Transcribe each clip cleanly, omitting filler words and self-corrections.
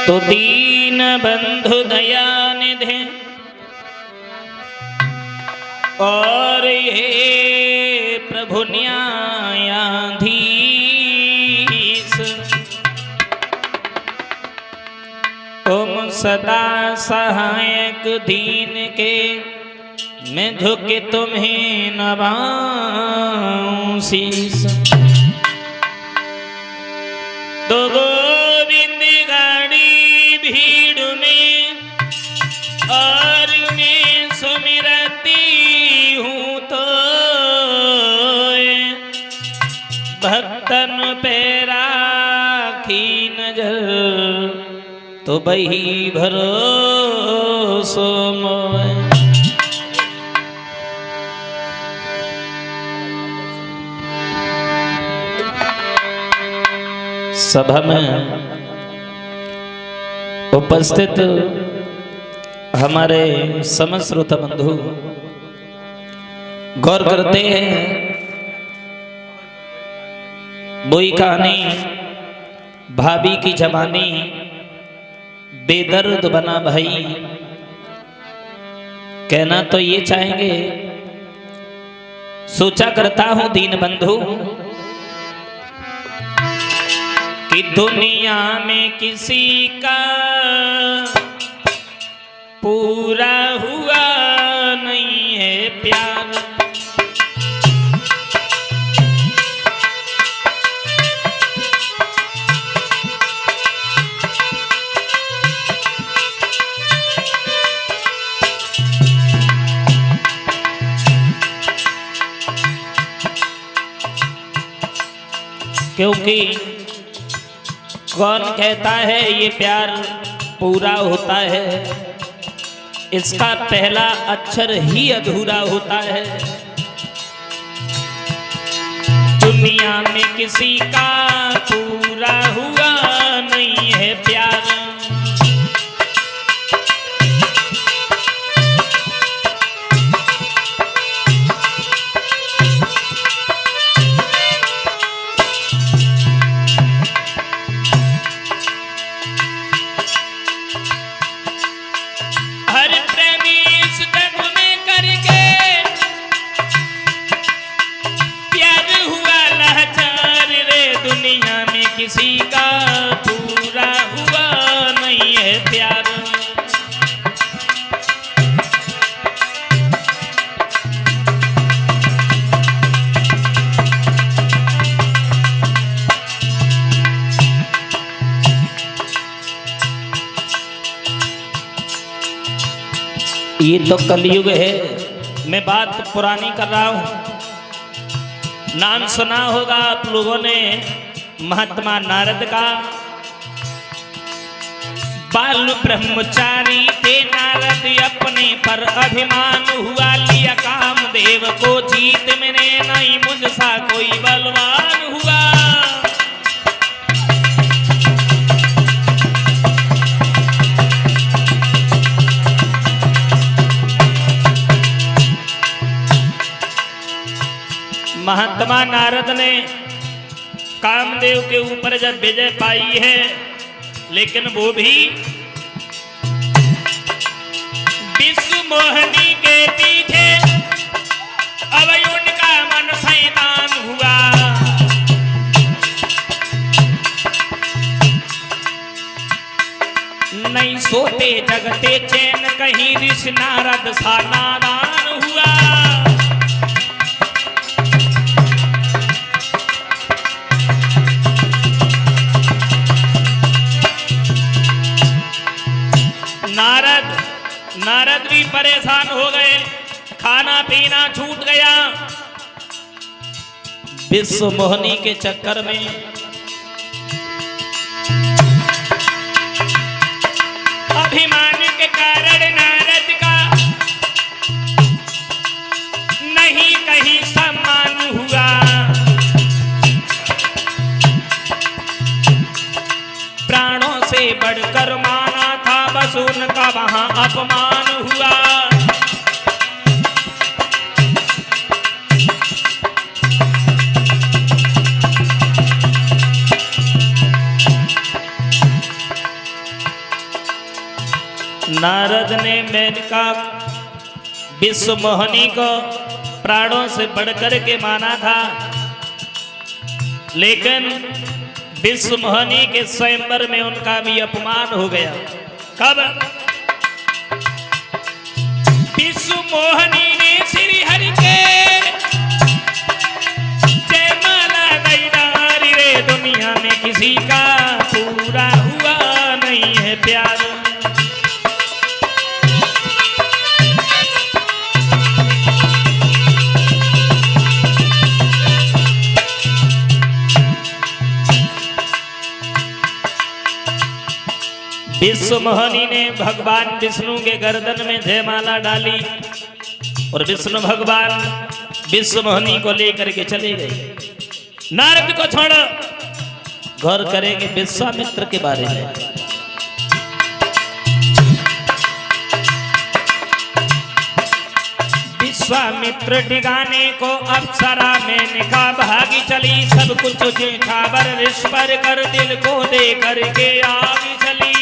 तो दीन बंधु दया निधे और ये प्रभु न्यायाधीश तुम सदा सहायक दीन के मैं झुके तुम्हें नवाऊं शीस। तो गोविंद गाड़ी भीड़ में और मैं सुमिरती हूँ तो भक्तन पे राखी नजर तो बही भरोसो मोय। सभा में उपस्थित हमारे समस्त श्रोता बंधु गौर करते हैं, बोई कहानी भाभी की जवानी बेदर्द बना भाई। कहना तो ये चाहेंगे, सोचा करता हूं दीन बंधु कि दुनिया में किसी का पूरा हुआ नहीं है प्यार। क्योंकि कौन कहता है ये प्यार पूरा होता है, इसका पहला अक्षर ही अधूरा होता है। दुनिया में किसी का पूरा हुआ नहीं है प्यार। किसी का पूरा हुआ नहीं है प्यार। ये तो कलयुग है, मैं बात पुरानी कर रहा हूं। नाम सुना होगा आप लोगों ने महात्मा नारद का। बाल ब्रह्मचारी थे नारद, अपने पर अभिमान हुआ, लिया कामदेव को जीत मैंने, नहीं मुझसा कोई बलवान हुआ। महात्मा नारद ने कामदेव के ऊपर जब विजय पाई है, लेकिन वो भी विश्व मोहिनी के पीछे अब उनका मन शैतान हुआ। नहीं सोते जगते चैन, कहीं ऋषि नारद सा नादान हुआ। नारद भी परेशान हो गए, खाना पीना छूट गया। विश्व मोहिनी के चक्कर में अभिमान के कारण नारद का नहीं कहीं सम्मान हुआ। प्राणों से बढ़कर माना था, बस उनका वहां अपमान हुआ। नारद ने मेनका विश्व मोहिनी को प्राणों से बढ़कर के माना था, लेकिन विश्व मोहिनी के स्वयंवर में उनका भी अपमान हो गया। कब? विश्व मोहिनी ने श्री हरि के जयमाला गई डारी रे, दुनिया में किसी का पूरा हुआ नहीं है प्यार। विश्व मोहिनी ने भगवान विष्णु के गर्दन में जयमाला डाली और विष्णु भगवान विश्व मोहिनी को लेकर के चले गए। नारद को छोड़ो, गौर करेंगे विश्वामित्र के बारे में। विश्वामित्र ठिकाने को अप्सरा में निकाह भागी चली, सब कुछ खाबर ऋष पर कर दिल को दे करके आगे चली।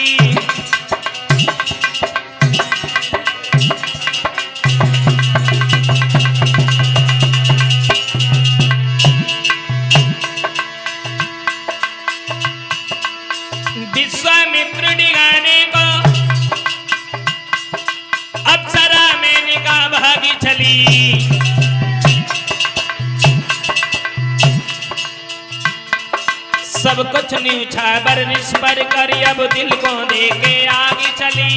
विश्वामित्र ठिकाने को अप्सरा में निकाह भागी चली, सब कुछ न्यूछावर ऋष पर कर अब दिल को दे के आगे चली।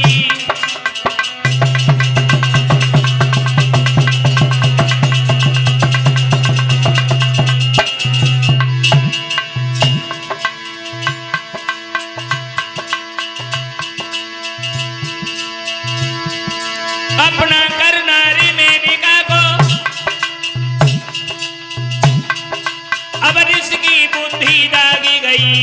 अपना करनारी मेनिका को अब ऋष की बुद्धि जागी गई,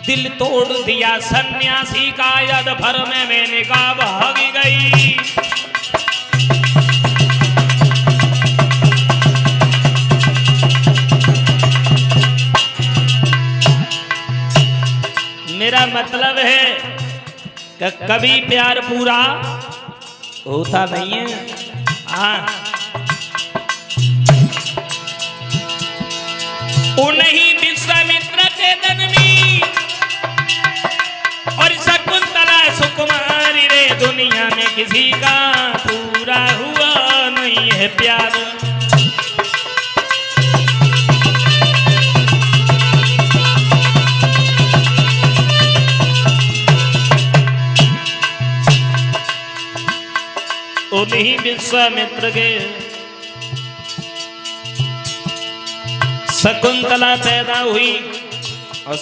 दिल तोड़ दिया सन्यासी का, यद भर में मेनिका भागी गई। मेरा मतलब है कि कभी प्यार पूरा होता नहीं है। हाँ, उन्हीं विश्वामित्र के जन्मी और शकुंतला सुकुमारी रे, दुनिया में किसी का पूरा हुआ नहीं है प्यार। उन्हीं विश्वामित्र के शकुंतला पैदा हुई और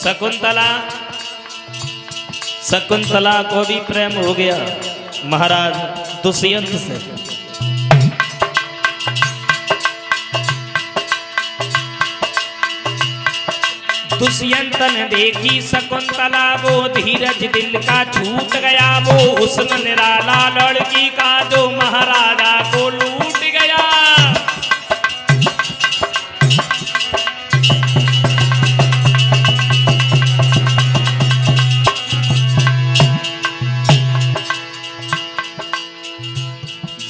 शकुंतला को भी प्रेम हो गया महाराज दुष्यंत से। दुष्यंत ने देखी शकुंतला, वो धीरज दिल का छूट गया, वो हुस्न निराला लड़की का जो महाराजा को लूट गया।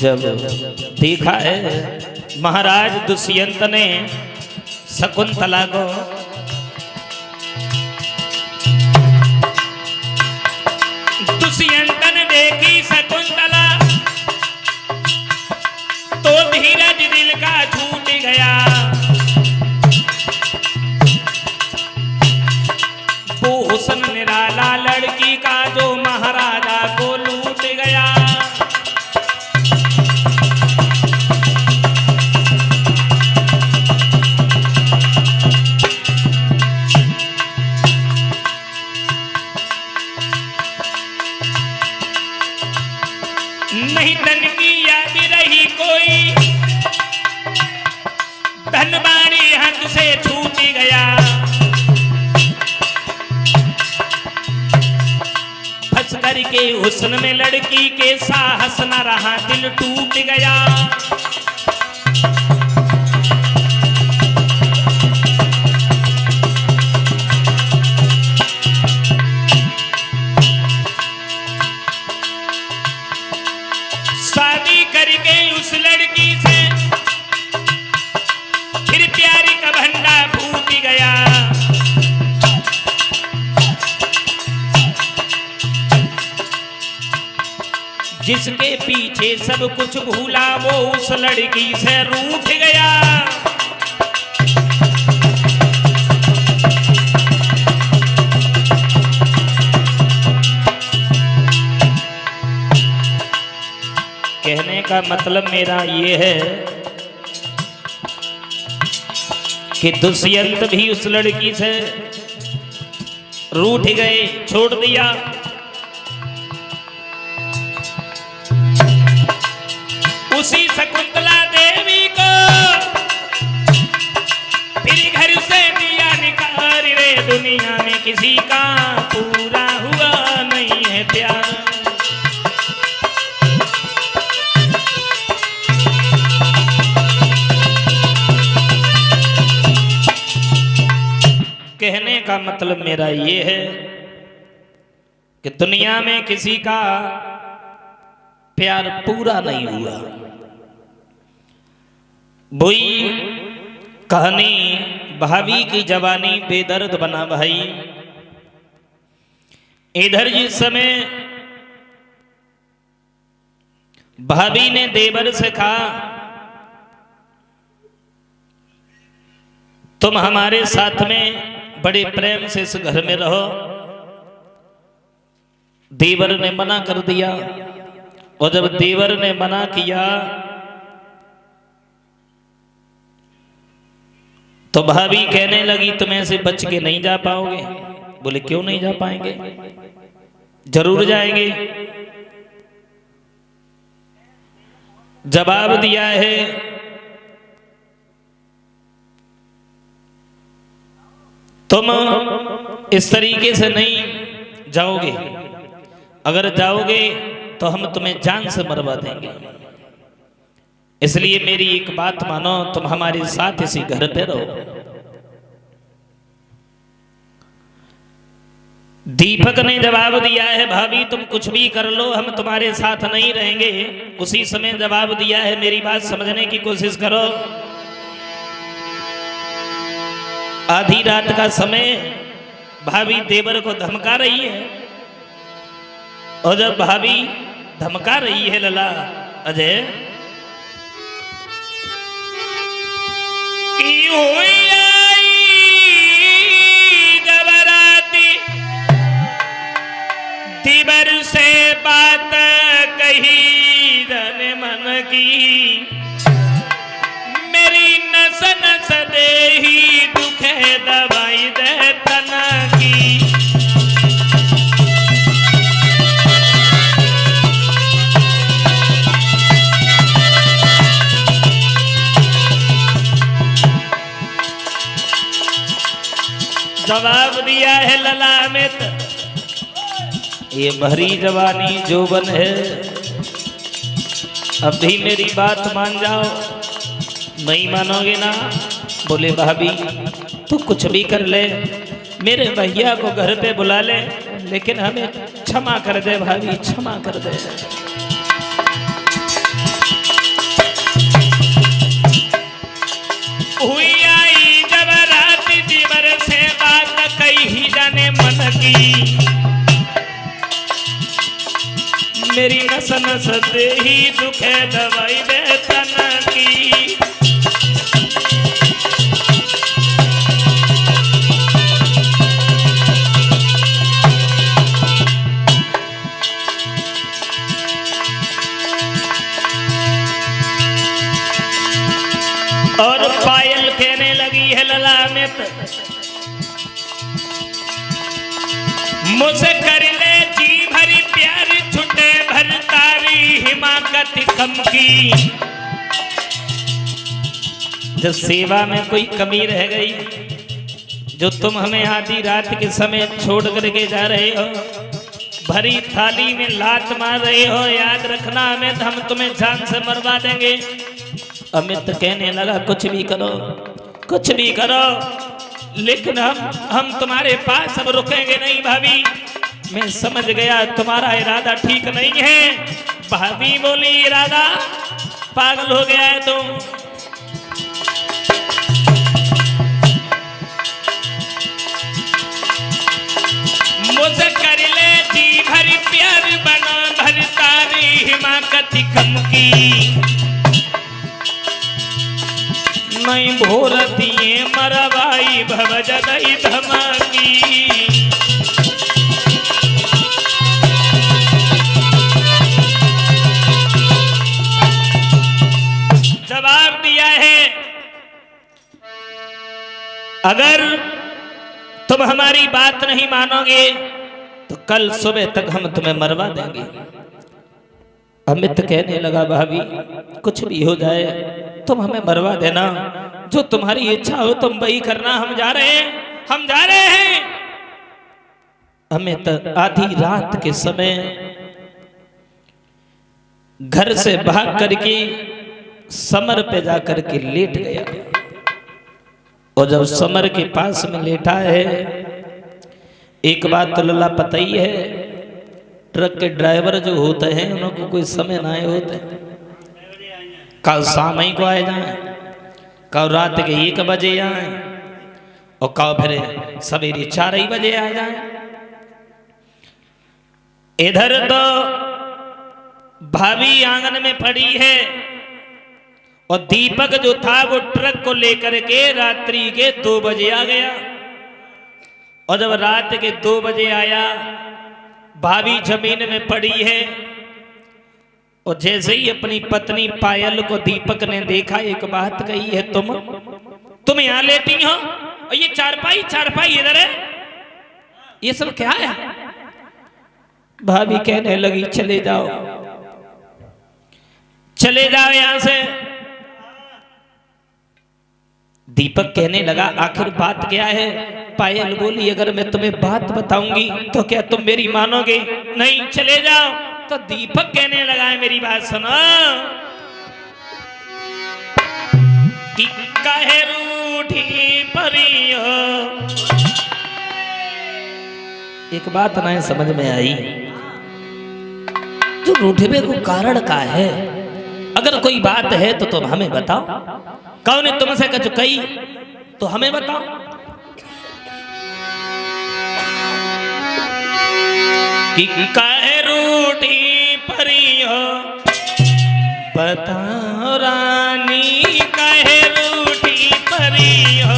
जब देखा है महाराज दुष्यंत ने शकुंतला को, दुष्यंत ने देखी शकुंतला तो धीरज दिल का छूट गया, वो हुस्न निराला लड़की का जो महाराजा को लूट गया। नहीं धन की याद रही कोई, धनवानी हाथ से छूट गया, फंस करके हुस्न में लड़की के साहस न रहा, दिल टूट गया। जिसके पीछे सब कुछ भूला वो उस लड़की से रूठ गया। कहने का मतलब मेरा ये है कि दुष्यंत भी उस लड़की से रूठ गए, छोड़ दिया। उसी शकुंतला देवी को फिर घर से दिया निकाल रे, दुनिया में किसी का पूरा हुआ नहीं है प्यार। कहने का मतलब मेरा ये है कि दुनिया में किसी का प्यार पूरा नहीं हुआ। वही कहानी भाभी की जवानी बेदर्द बना भाई। इधर जिस समय भाभी ने देवर से कहा तुम हमारे साथ में बड़े प्रेम से इस घर में रहो, देवर ने मना कर दिया। और जब देवर ने मना किया तो भाभी कहने लगी तुम ऐसे बच के नहीं जा पाओगे। बोले क्यों नहीं जा पाएंगे, जरूर जाएंगे। जवाब दिया है तुम इस तरीके से नहीं जाओगे, अगर जाओगे तो हम तुम्हें जान से मरवा देंगे। इसलिए मेरी एक बात मानो, तुम हमारे साथ इसी घर पे रहो। दीपक ने जवाब दिया है भाभी तुम कुछ भी कर लो, हम तुम्हारे साथ नहीं रहेंगे। उसी समय जवाब दिया है मेरी बात समझने की कोशिश करो। आधी रात का समय भाभी देवर को धमका रही है, और जब भाभी धमका रही है लला अजय, जबराती देवर से बात कही धन मन की, मेरी नस नस दे ही दुख दवाई दे तन की। जवाब दिया है ललामित ये भरी जवानी जोबन है, अब भी मेरी बात मान जाओ। नहीं मानोगे ना? बोले भाभी तू कुछ भी कर ले, मेरे भैया को घर पे बुला ले, लेकिन हमें क्षमा कर दे भाभी, क्षमा कर दे। हुई आई जब रात दीवर से बात कही जाने मन की, मेरी नस नस दे ही दुखे दवाई दे तन की। और पायल कहने लगी है ललामित मुझसे कर ले जी भरी प्यार छुटे भर तारी हिमाकत कम की। जब सेवा में कोई कमी रह गई, जो तुम हमें आधी रात के समय छोड़ करके जा रहे हो, भरी थाली में लात मार रहे हो, याद रखना हमें, हम तुम्हें जान से मरवा देंगे। अमित कहने लगा कुछ भी करो, कुछ भी करो, लेकिन हम तुम्हारे पास अब रुकेंगे नहीं भाभी। मैं समझ गया तुम्हारा इरादा ठीक नहीं है। भाभी बोली इरादा, पागल हो गया है तुम। मुझे कर ले जी भरी प्यार बना भर तारी महिमा कथि कम की, नहीं भोरतिये मरवाई भव जदई धमकी। जवाब दिया है, अगर तुम हमारी बात नहीं मानोगे तो कल सुबह तक हम तुम्हें मरवा देंगे। अमित कहने लगा भाभी कुछ भी हो जाए तुम हमें मरवा देना, जो तुम्हारी इच्छा हो तुम वही करना, हम जा रहे हैं। अमित आधी रात के समय घर से भाग करके समर पे जाकर के लेट गया, और जब समर के पास में लेटा है, एक बात तो लल्ला पता ही है, ट्रक के ड्राइवर जो होते हैं उनको कोई समय ना आए होते, कल शाम ही को आए जाए, कल रात के 1 बजे आए, और कल फिर सवेरे 4 ही बजे आ जाए। इधर तो भाभी आंगन में पड़ी है, और दीपक जो था वो ट्रक को लेकर के रात्रि के 2 बजे आ गया, और जब रात के 2 बजे आया, भाभी जमीन में पड़ी है, और जैसे ही अपनी पत्नी पायल को दीपक ने देखा, एक बात कही है, तुम यहां लेटी हो, और ये चारपाई इधर है, ये सब क्या है? भाभी कहने लगी चले जाओ यहां से। दीपक कहने लगा आखिर बात क्या है? पायल बोली अगर मैं तुम्हें बात बताऊंगी तो क्या तुम मेरी मानोगे? नहीं, चले जाओ। तो दीपक कहने लगा है मेरी बात सुनो, कि कहे रूठी परियो। एक बात ना समझ में आई, जो रूठे को कारण का है, अगर कोई बात है तो तुम हमें बताओ, कौन ने तुमसे कुछ कही तो हमें बताओ। कि काहे रूठी परियो, बताओ रानी काहे रूठी परियो।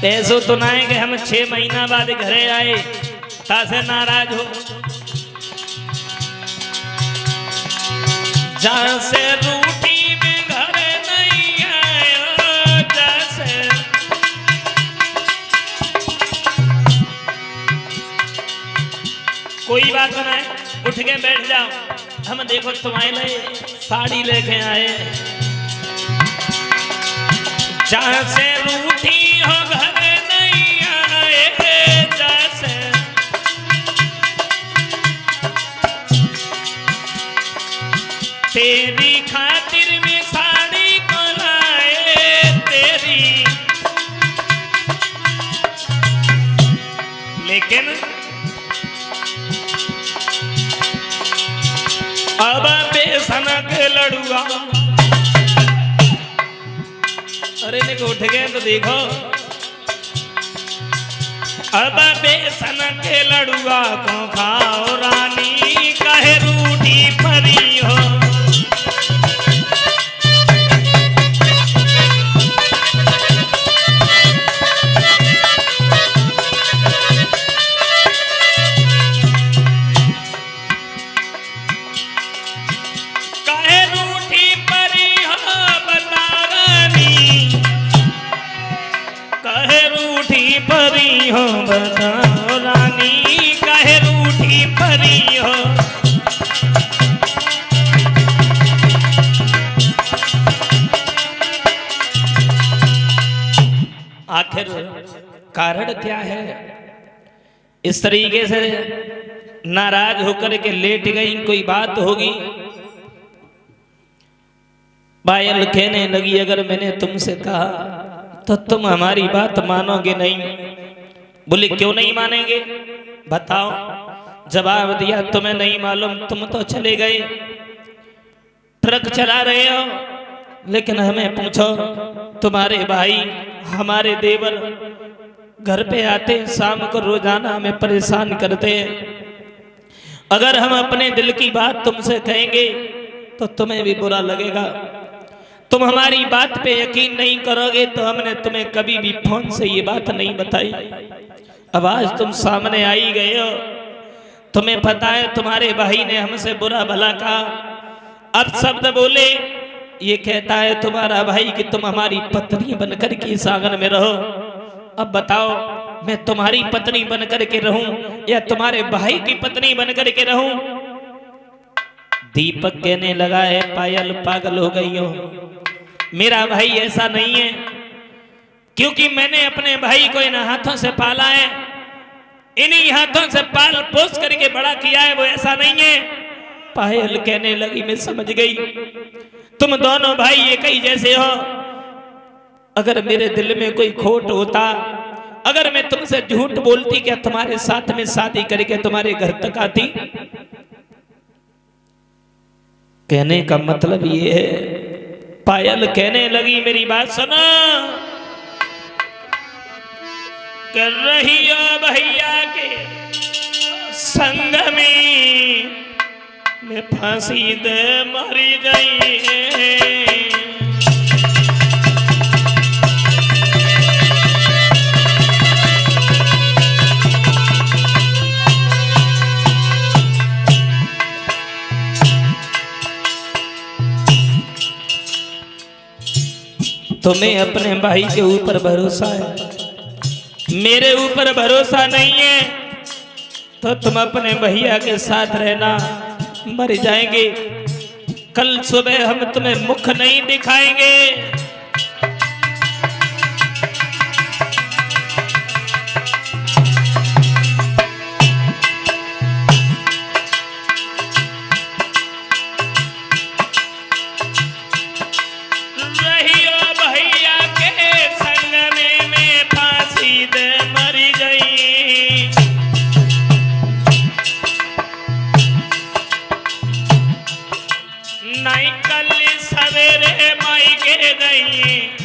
ऐसो तो ना है कि हम 6 महीना बाद घरे आए तासे नाराज हो। जहाँ से रूठी में घरे नहीं आयो, जैसे कोई बात ना है, उठ के बैठ जाओ। हम देखो तुम्हारे लिए साड़ी लेके आए, जहाँ से रूठी हो घरे नहीं आए, जैसे तेरी खातिर में साड़ी को लाए तेरी, लेकिन अब बेसन के लड़ुआ। अरे ने उठ गए तो देखो, अब बेसन के लड़ुआ को खाओ रानी काहे रूठी परी हो। परी हो बताओ रानी काहे रूठी परी हो। आखिर कारण क्या है? इस तरीके से नाराज होकर के लेट गई, कोई बात होगी? पायल कहने लगी, अगर मैंने तुमसे कहा तो तुम हमारी बात मानोगे नहीं। बोले क्यों नहीं मानेंगे, बताओ। जवाब दिया, तुम्हें नहीं मालूम, तुम तो चले गए, ट्रक चला रहे हो, लेकिन हमें पूछो, तुम्हारे भाई हमारे देवर घर पे आते हैं शाम को, रोजाना हमें परेशान करते हैं। अगर हम अपने दिल की बात तुमसे कहेंगे तो तुम्हें भी बुरा लगेगा। तुम हमारी बात पे यकीन नहीं करोगे तो हमने तुम्हें कभी भी फोन से ये बात नहीं बताई। अब आज तुम सामने आई गए हो, तुम्हें पता है तुम्हारे भाई ने हमसे बुरा भला कहा। अब शब्द बोले, ये कहता है तुम्हारा भाई कि तुम हमारी पत्नी बनकर के इस आंगन में रहो। अब बताओ, मैं तुम्हारी पत्नी बनकर के रहूं या तुम्हारे भाई की पत्नी बनकर के रहूं? दीपक कहने लगा है, पायल पागल हो गई हो, मेरा भाई ऐसा नहीं है, क्योंकि मैंने अपने भाई को इन हाथों से पाला है, इन्हीं हाथों से पाल पोस करके बड़ा किया है, वो ऐसा नहीं है। पायल कहने लगी, मैं समझ गई, तुम दोनों भाई एक ही जैसे हो। अगर मेरे दिल में कोई खोट होता, अगर मैं तुमसे झूठ बोलती, क्या तुम्हारे साथ में शादी करके तुम्हारे घर तक आती? कहने का मतलब ये है, पायल कहने लगी, मेरी बात सुनो, कर रही हो भैया के संग में मैं फांसी दे मरी गई। तुम्हें अपने भाई के ऊपर भरोसा है, मेरे ऊपर भरोसा नहीं है, तो तुम अपने भैया के साथ रहना, मर जाएंगे। कल सुबह हम तुम्हें मुख नहीं दिखाएंगे।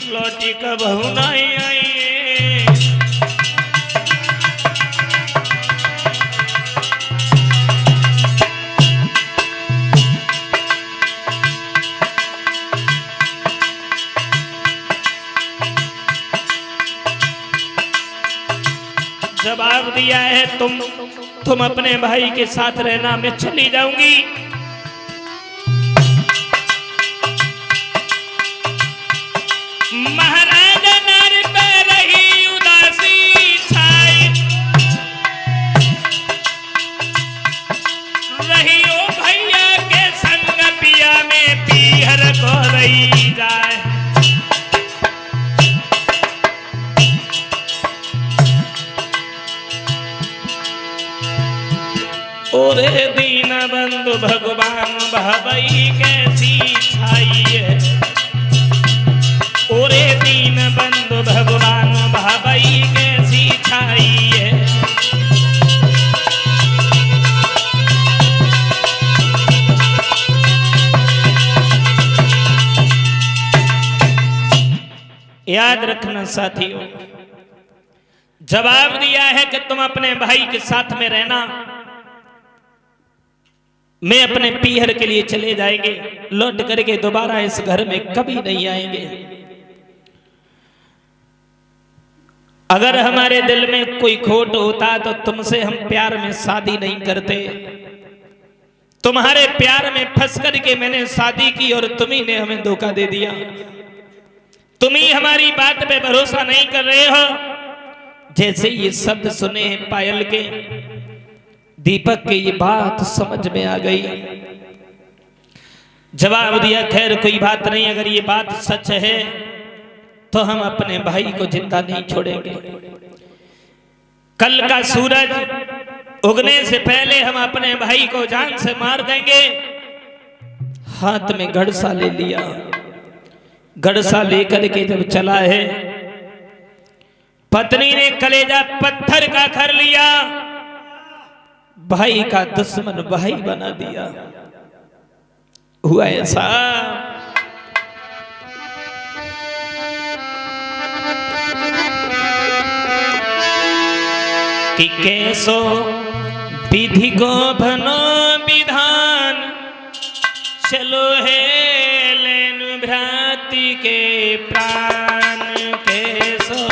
लौटी कब नहीं आई। जवाब दिया है, तुम अपने भाई के साथ रहना, मैं चली जाऊंगी। महाराज नर पे रही उदासी छाई, रही ओ भैया के संग पिया में पीहर को रही जाए। ओरे दीन बंधु भगवान भाई कैसी छाई है, ओरे दीन बंधु भगवान भाई कैसी छाई है। याद रखना साथियों, जवाब दिया है कि तुम अपने भाई के साथ में रहना, मैं अपने पीहर के लिए चले जाएंगे, लौट करके दोबारा इस घर में कभी नहीं आएंगे। अगर हमारे दिल में कोई खोट होता तो तुमसे हम प्यार में शादी नहीं करते। तुम्हारे प्यार में फंस करके मैंने शादी की और तुम्ही ने हमें धोखा दे दिया। तुम ही हमारी बात पे भरोसा नहीं कर रहे हो। जैसे ये शब्द सुने हैं पायल के, दीपक के ये बात समझ में आ गई। जवाब दिया, खैर कोई बात नहीं, अगर ये बात सच है तो हम अपने भाई को जिंदा नहीं छोड़ेंगे। कल का सूरज उगने से पहले हम अपने भाई को जान से मार देंगे। हाथ में गड़सा ले लिया, गड़सा लेकर के जब चला है, पत्नी ने कलेजा पत्थर का कर लिया, भाई का दुश्मन भाई बना दिया। हुआ ऐसा कि कैसो विधि को बनो विधान, चलो है लेन भ्राति के प्राण। कैसो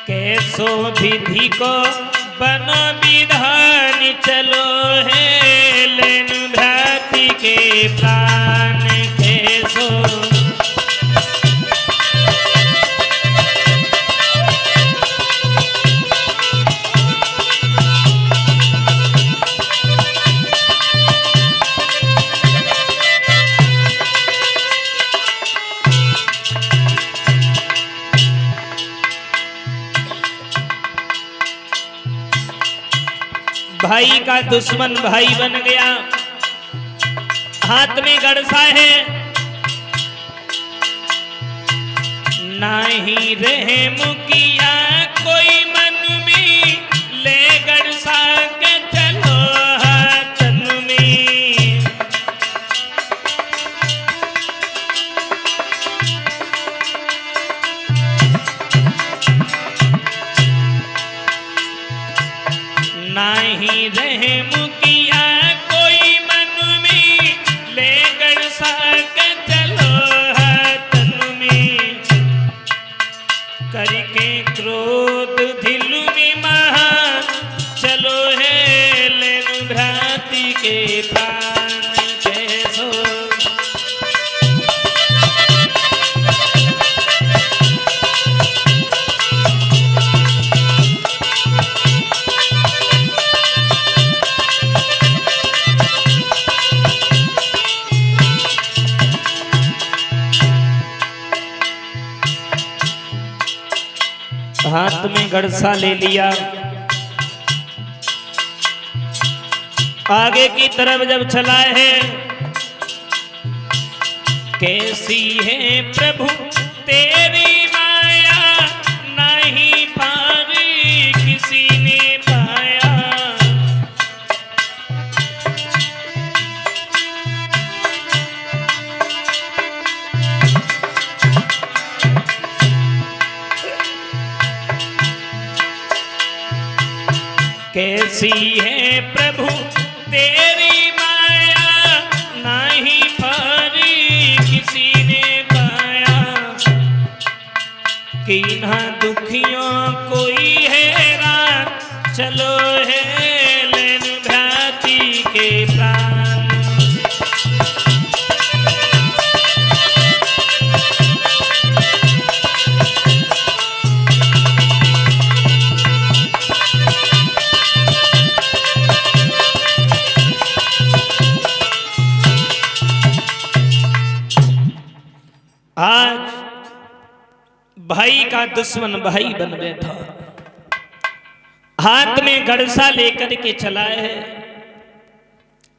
कैसो विधि को बनो विधान, चलो है लेन भ्राति के प्राण। कैसो भाई का दुश्मन भाई बन गया, हाथ में गड़सा है, नाही रहे मुकिया कोई मन में, ले गड़सा के चलो हाथन में। नाही रहे मुकिया कोई मन में, ले गड़सा के चलो हाथन में। करके क्रोध धिलु में महा, चलो है लेन भ्राति के प्राण। कैसो हाथ में गड़सा ले लिया, आगे की तरफ जब चला है, कैसी है प्रभु तेरी माया, नहीं पार किसी ने पाया। कैसी है प्रभु तेरी माया, नहीं पारी किसी ने पाया। किन्हा दुखियों कोई हैरान, चलो है लेन भ्राति के प्राण। आज भाई का दुश्मन भाई बन बैठा, हाथ में गड़सा लेकर के चला है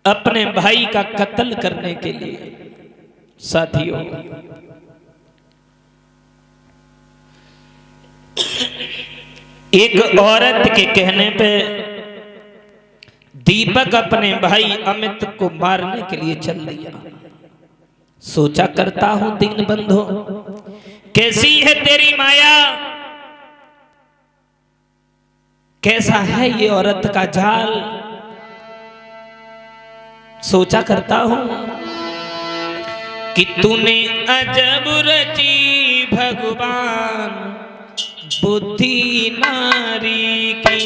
अपने भाई का कत्ल करने के लिए। साथियों, एक औरत के कहने पे दीपक अपने भाई अमित को मारने के लिए चल दिया। सोचा करता हूं दीन बंधो, कैसी है तेरी माया, कैसा है ये औरत का जाल। सोचा करता हूं कि तूने अजब रची भगवान बुद्धि नारी की।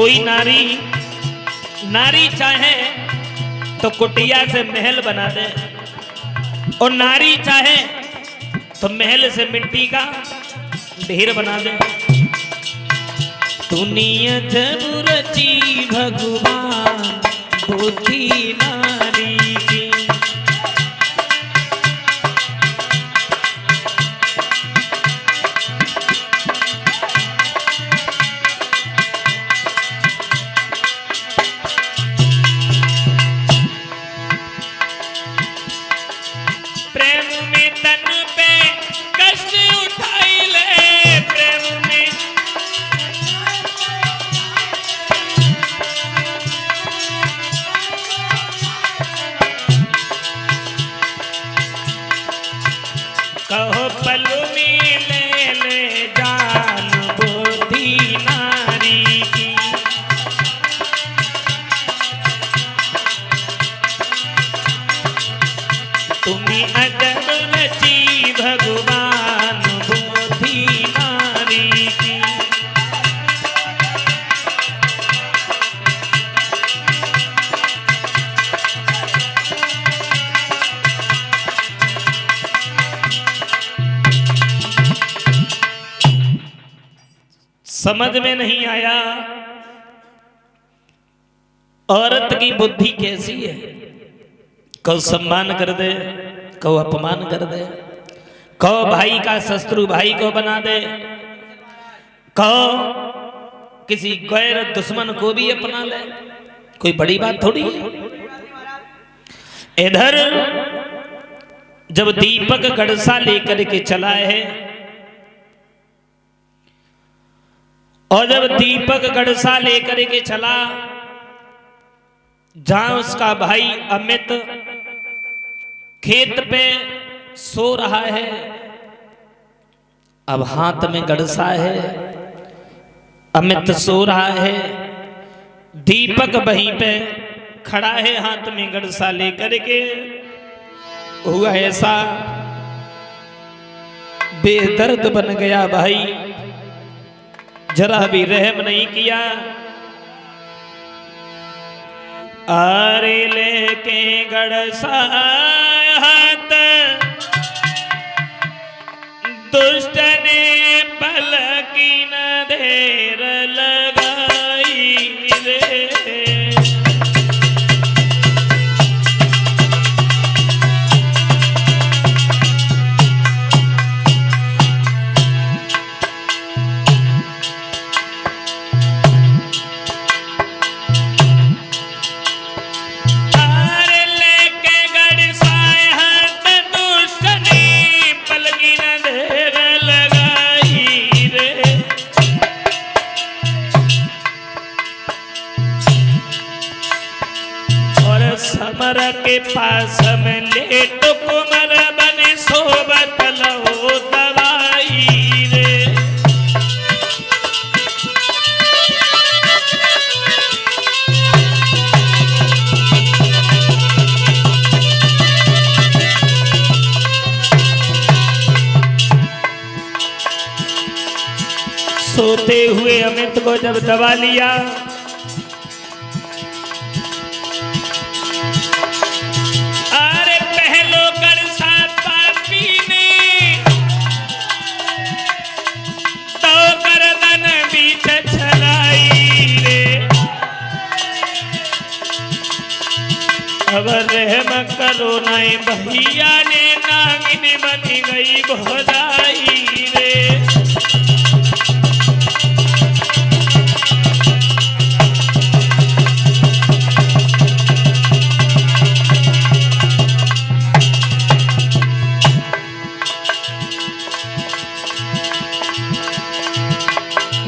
कोई नारी नारी चाहे तो कुटिया से महल बना दे, और नारी चाहे तो महल से मिट्टी का ढेर बना दे। दुनिया जब रची भगवान बुद्धि नारी की, प्रेम में तन पे कष्ट उठाई ले, प्रेम में कहो पल में ले ले जान बुद्धि नारी की। तुम्हें अजब रची भगवान बुद्धि नारी की। समझ में नहीं आया औरत की बुद्धि कैसी है। कहो सम्मान कर दे, कहो अपमान कर दे, कहो भाई का शत्रु भाई को बना दे, कहो किसी गैर दुश्मन को भी अपना ले, कोई बड़ी बात थोड़ी है। इधर जब दीपक गड़सा लेकर के चला है, और जब दीपक गड़सा लेकर के चला जहां उसका भाई अमित खेत पे सो रहा है, अब हाथ में गड़सा है, अमित सो रहा है, दीपक वहीं पे खड़ा है हाथ में गड़सा लेकर के। हुआ ऐसा बेदर्द बन गया भाई, जरा भी रहम नहीं किया। आरे लेके गड़सा हाथ दुष्ट ने पलकी न देर लगाई रे। समर के पास में लेट कुमर बने सोबत लो दवाई रे। सोते हुए अमित को जब दबा लिया, अब रहम करो नाई भैया ने नागिन बनी गई भोदाई रे।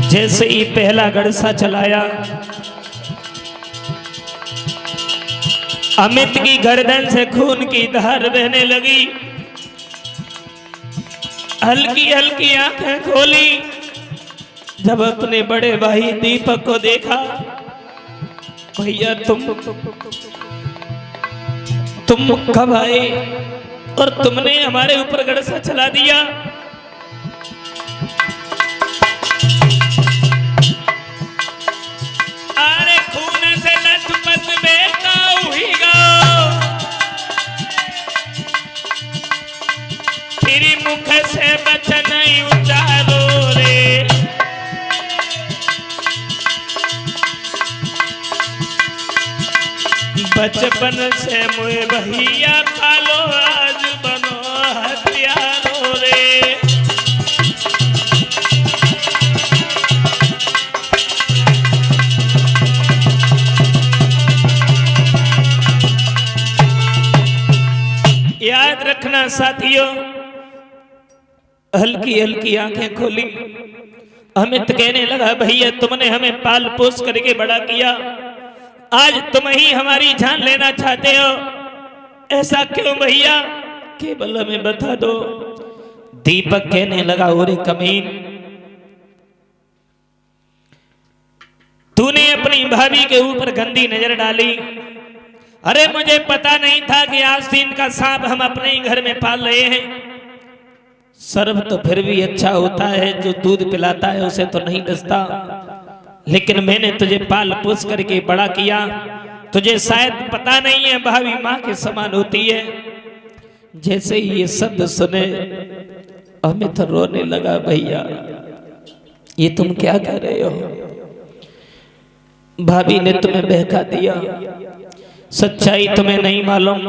जैसे ही पहला गड़सा चलाया, अमित की गर्दन से खून की धार बहने लगी। हल्की हल्की आंखें खोली, जब अपने बड़े भाई दीपक को देखा, भैया तुम कब आए और तुमने हमारे ऊपर गड़सा चला दिया। बचपन से मुए भैया पालो आज बनो हथियारो रे। याद रखना साथियों, हल्की हल्की आंखें खोली। अमित कहने लगा भैया तुमने हमें पाल पोस करके बड़ा किया, आज तुम ही हमारी जान लेना चाहते हो, ऐसा क्यों भैया, केवल हमें बता दो। दीपक कहने लगा ओरे कमीन, तूने अपनी भाभी के ऊपर गंदी नजर डाली। अरे मुझे पता नहीं था कि आस्तीन का सांप हम अपने ही घर में पाल रहे हैं। सर्व तो फिर भी अच्छा होता है, जो दूध पिलाता है उसे तो नहीं डसता, लेकिन मैंने तुझे पाल पोस करके बड़ा किया। तुझे शायद पता नहीं है भाभी माँ के समान होती है। जैसे ही ये शब्द सुने अमित रोने लगा। भैया ये तुम क्या कह रहे हो, भाभी ने तुम्हें बहका दिया, सच्चाई तुम्हें नहीं मालूम।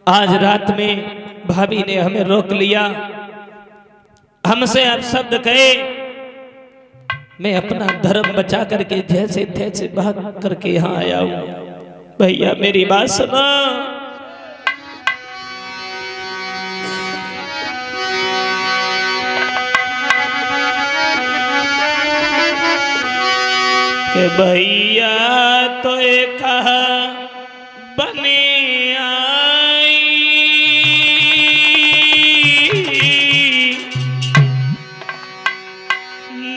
आज रात में भाभी ने हमें रोक लिया, हमसे आप शब्द कहे, मैं अपना धर्म बचा करके जैसे तैसे भाग करके यहाँ आया हूं। भैया मेरी बात सुनो, कि भैया तो एक कहा बने आई,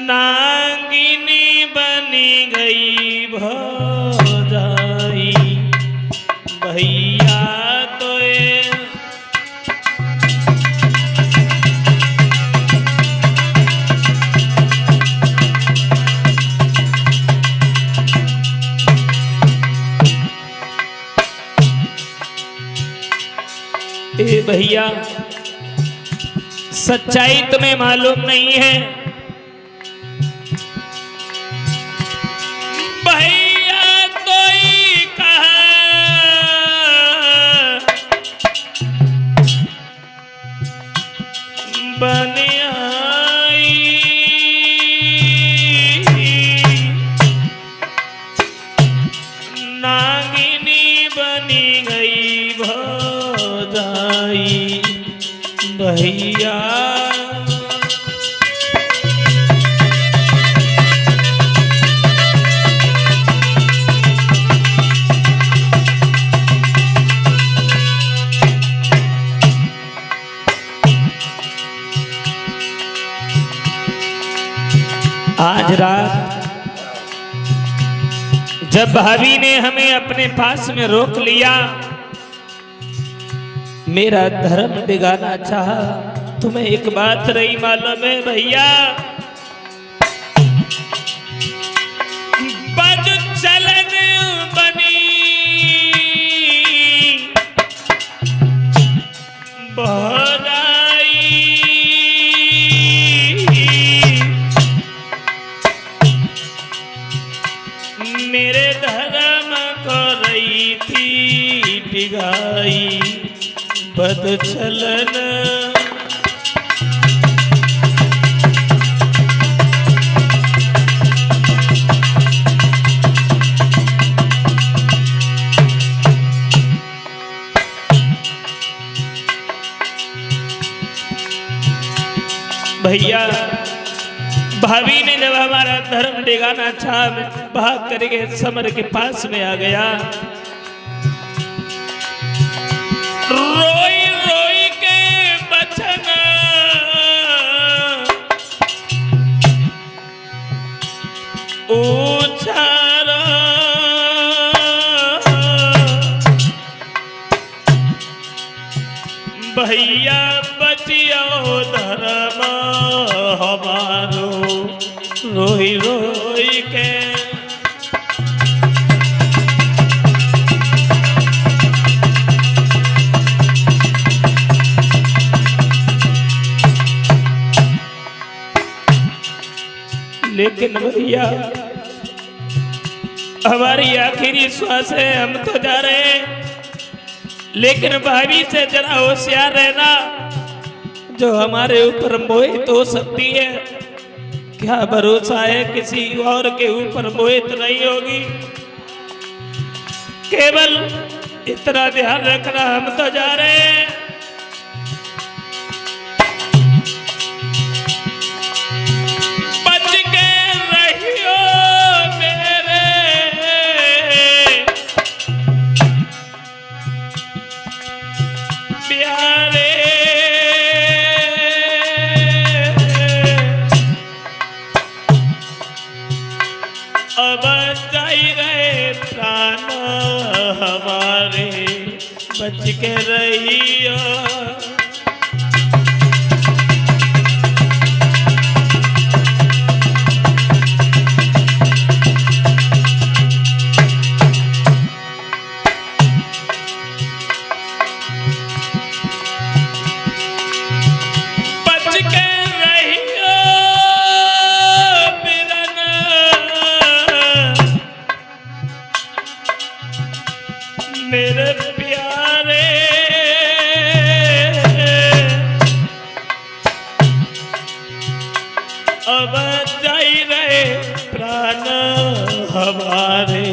नागिनी बनी गई भौजाई। भैया तो ए भैया सच्चाई तुम्हें मालूम नहीं है। भैया तो ही कहा बने आई, नागिनी बनी गई भौजाई। भैया आज रात जब भाभी ने हमें अपने पास में रोक लिया, मेरा धर्म बिगाना चाहा, तुम्हें एक बात नहीं मालूम है भैया, बद चलन बनी भौजाई। मेरे धर्म को रही थी डिगाई, बद चलन भैया भाभी ने जब हमारा धर्म डिगाना चाहा, भाग करके समर के पास में आ गया। रोई रोई के बचन उछारा, भैया बचियो धर्म हमारो, रोई रोई के लेकिन भैया हमारी आखिरी श्वास है, हम तो जा रहे हैं, लेकिन भाभी से जरा होशियार रहना, जो हमारे ऊपर मोहित हो सकती है। क्या भरोसा है किसी और के ऊपर मोहित नहीं होगी। केवल इतना ध्यान रखना, हम तो जा रहे हैं। बच के रहियो मेरे प्यारे, अब जाई रहे प्राण हमारे, बच के रहियो। मेरे प्यारे अब जाई रहे प्राण हमारे,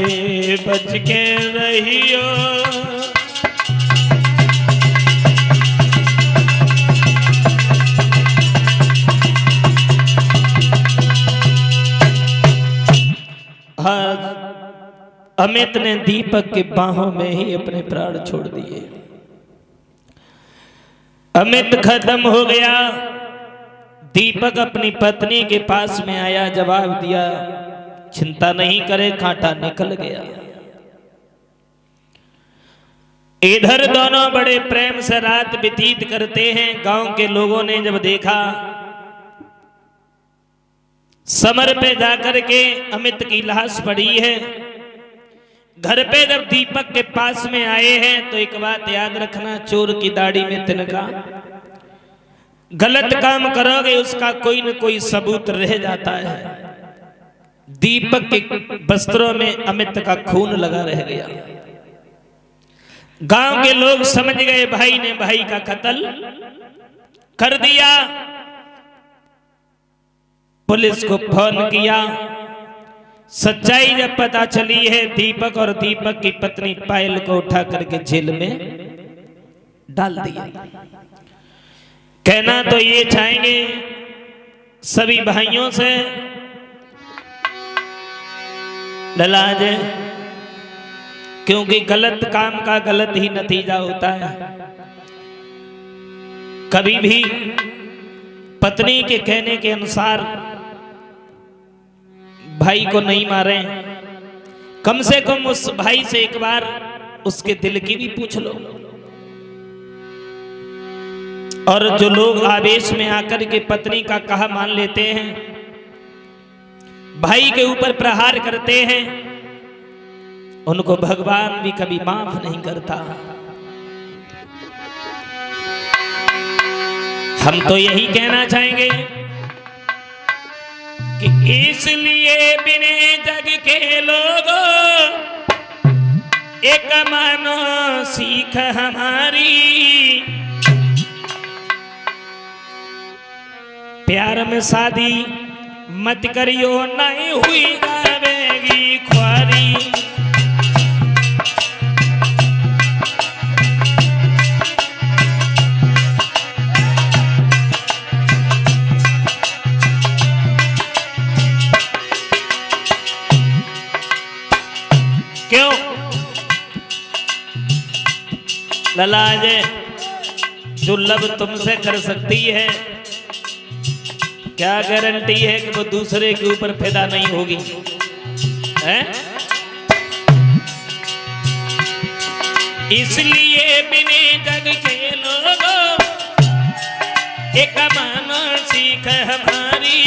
बच के रहियो। अमित ने दीपक के बाहों में ही अपने प्राण छोड़ दिए। अमित खत्म हो गया। दीपक अपनी पत्नी के पास में आया, जवाब दिया, चिंता नहीं करे, कांटा निकल गया। इधर दोनों बड़े प्रेम से रात व्यतीत करते हैं। गांव के लोगों ने जब देखा, समर पे जाकर के अमित की लाश पड़ी है। घर पे जब दीपक के पास में आए हैं तो एक बात याद रखना, चोर की दाढ़ी में तिनका। गलत काम करोगे उसका कोई न कोई सबूत रह जाता है। दीपक के वस्त्रों में अमित का खून लगा रह गया। गांव के लोग समझ गए भाई ने भाई का कत्ल कर दिया। पुलिस को फोन किया। सच्चाई जब पता चली है, दीपक और दीपक की पत्नी पायल को उठा करके जेल में डाल दिया। कहना तो ये चाहेंगे सभी भाइयों से, ललाज, क्योंकि गलत काम का गलत ही नतीजा होता है। कभी भी पत्नी के कहने के अनुसार भाई को नहीं मारे। कम से कम उस भाई से एक बार उसके दिल की भी पूछ लो। और जो लोग आवेश में आकर के पत्नी का कहा मान लेते हैं, भाई के ऊपर प्रहार करते हैं, उनको भगवान भी कभी माफ नहीं करता। हम तो यही कहना चाहेंगे कि इसलिए बिने जग के लोगों एक मानो सीख हमारी, प्यार में शादी मत करियो, नहीं हुई जावेगी ख्वारी। क्यों ललाज, जो लब तुमसे कर सकती है, क्या गारंटी है कि वो दूसरे के ऊपर फिदा नहीं होगी? है? इसलिए बिने जग के लोगों एक मानो सीख हमारी,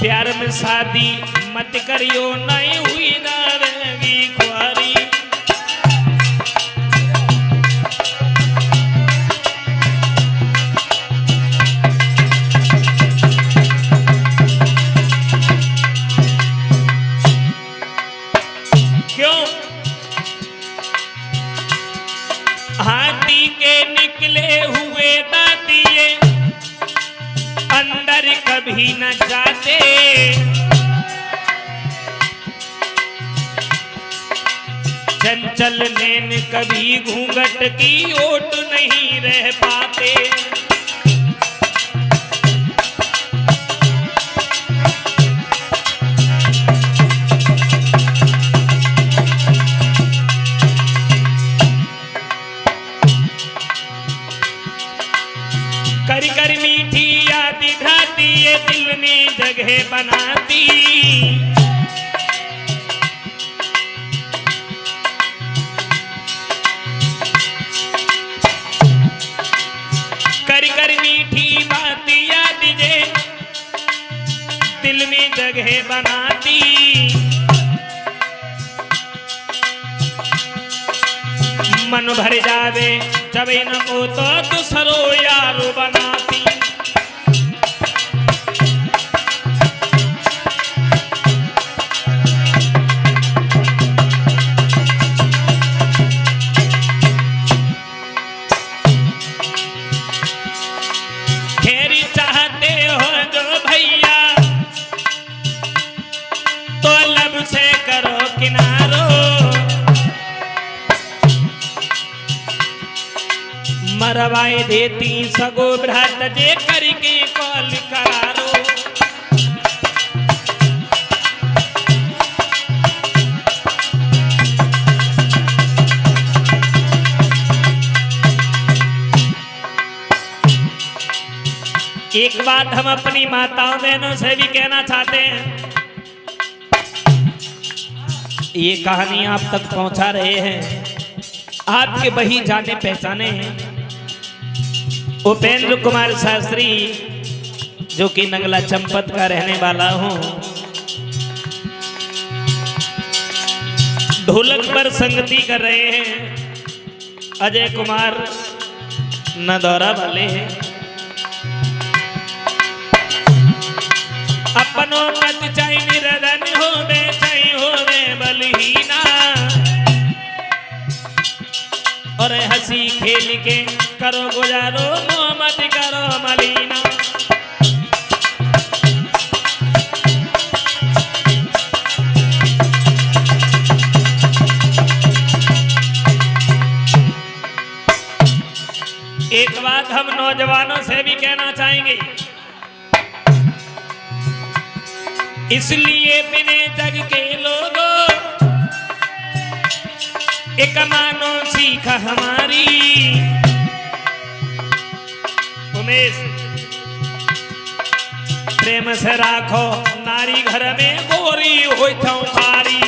प्यार में शादी मत करियो, नहीं हुई जावेगी ख्वारी। लिए अंदर कभी न जाते, चंचल नैन कभी घूंघट की ओट नहीं रह पाते। कर कर मीठी याद ढाती ये दिल में जगह बनाती, कर कर मीठी बात याद जे दिल में जगह बनाती। मन भर जावे जब इनको तो दूसरो यारो बनाती। खेरी चाहते हो जो भैया तो लब से करो किनारो, मरवाए देती सगो भ्रात जे करके कॉल करारो। एक बात हम अपनी माताओं बहनों से भी कहना चाहते हैं, ये कहानी आप तक पहुंचा रहे हैं आपके वही जाने पहचाने हैं उपेंद्र कुमार शास्त्री, जो कि नंगला चंपत का रहने वाला हूं। ढोलक पर संगति कर रहे हैं अजय कुमार नदौरा वाले हैं। अपनों मत चाहे निरदन होवे चाहे होवे बलहीना, और हंसी खेल के करो गुजारो मोहम्मद करो मलीना। एक बात हम नौजवानों से भी कहना चाहेंगे, इसलिए बिने जग के लोगों एक मानो सीख हमारी। उमेश प्रेम से राखो नारी घर में गोरी हो थारी।